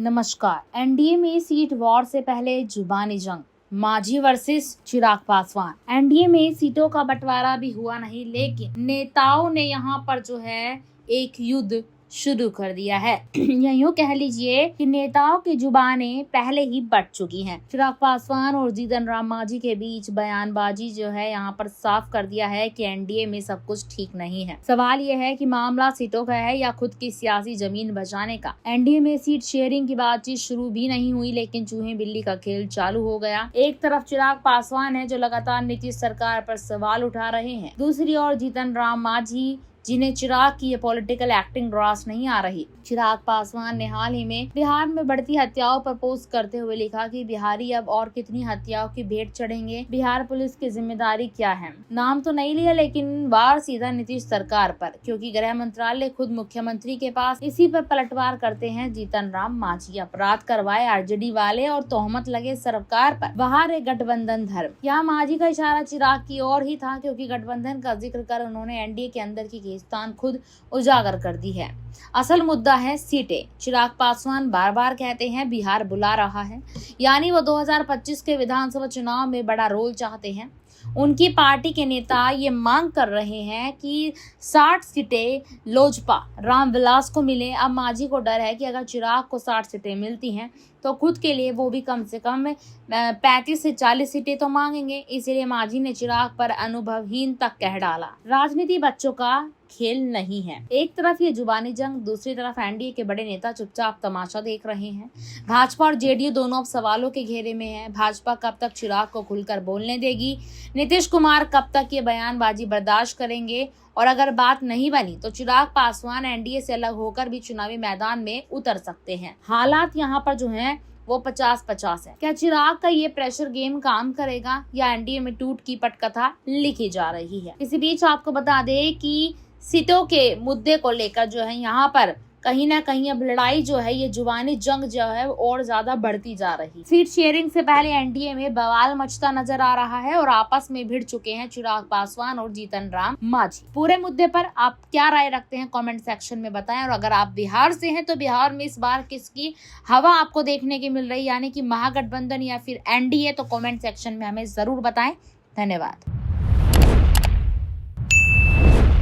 नमस्कार। एनडीए में seat war से पहले जुबानी जंग, मांझी वर्सेस चिराग पासवान। एनडीए में सीटों का बंटवारा भी हुआ नहीं, लेकिन नेताओं ने यहाँ पर जो है एक युद्ध शुरू कर दिया है। या यूं कह लीजिए कि नेताओं की जुबानें पहले ही बट चुकी हैं। चिराग पासवान और जीतन राम मांझी के बीच बयानबाजी जो है यहाँ पर साफ कर दिया है कि एनडीए में सब कुछ ठीक नहीं है। सवाल ये है कि मामला सीटों का है या खुद की सियासी जमीन बचाने का। एनडीए में सीट शेयरिंग की बातचीत शुरू भी नहीं हुई, लेकिन चूहे बिल्ली का खेल चालू हो गया। एक तरफ चिराग पासवान है जो लगातार नीतीश सरकार पर सवाल उठा रहे हैं, दूसरी ओर जीतन राम मांझी जिन्हें चिराग की ये पॉलिटिकल एक्टिंग रास नहीं आ रही। चिराग पासवान ने हाल ही में बिहार में बढ़ती हत्याओं पर पोस्ट करते हुए लिखा कि बिहारी अब और कितनी हत्याओं की भेंट चढ़ेंगे, बिहार पुलिस की जिम्मेदारी क्या है। नाम तो नहीं लिया, लेकिन वार सीधा नीतीश सरकार पर, क्योंकि गृह मंत्रालय खुद मुख्यमंत्री के पास इसी पर पलटवार करते हैं जीतन राम मांझी। अपराध करवाए आरजेडी वाले और तोहमत लगे सरकार पर, बाहर है गठबंधन धर्म। यहाँ मांझी का इशारा चिराग की ओर ही था, क्योंकि गठबंधन का जिक्र कर उन्होंने एनडीए के अंदर की खींचतान खुद उजागर कर दी है। असल मुद्दा है सीटें। चिराग पासवान बार बार कहते हैं बिहार बुला रहा है, यानी वो 2025 के विधानसभा चुनाव में बड़ा रोल चाहते हैं। उनकी पार्टी के नेता ये मांग कर रहे हैं कि 60 सीटें लोजपा रामविलास को मिले। अब मांझी को डर है कि अगर चिराग को 60 सीटें मिलती हैं तो खुद के लिए वो भी कम से कम 35 से 40 सीटें तो मांगेंगे। इसलिए मांझी ने चिराग पर अनुभवहीन तक कह डाला। राजनीति बच्चों का खेल नहीं है। एक तरफ ये जुबानी जंग, दूसरी तरफ एनडीए के बड़े नेता चुपचाप तमाशा देख रहे हैं। भाजपा और जेडीयू दोनों अब सवालों के घेरे में है। भाजपा कब तक चिराग को खुलकर बोलने देगी? नीतीश कुमार कब तक ये बयानबाजी बर्दाश्त करेंगे? और अगर बात नहीं बनी तो चिराग पासवान एनडीए से अलग होकर भी चुनावी मैदान में उतर सकते हैं। हालात यहाँ पर जो है वो 50-50 है। क्या चिराग का ये प्रेशर गेम काम करेगा या एनडीए में टूट की पटकथा लिखी जा रही है? इसी बीच आपको बता दें कि सीटों के मुद्दे को लेकर जो है यहाँ पर कहीं ना कहीं अब लड़ाई जो है, ये जुबानी जंग जो है और ज्यादा बढ़ती जा रही। सीट शेयरिंग से पहले एनडीए में बवाल मचता नजर आ रहा है और आपस में भिड़ चुके हैं चिराग पासवान और जीतन राम मांझी। पूरे मुद्दे पर आप क्या राय रखते हैं कमेंट सेक्शन में बताएं। और अगर आप बिहार से हैं तो बिहार में इस बार किसकी हवा आपको देखने की मिल रही, यानी कि महागठबंधन या फिर एनडीए, तो कमेंट सेक्शन में हमें जरूर बताएं। धन्यवाद।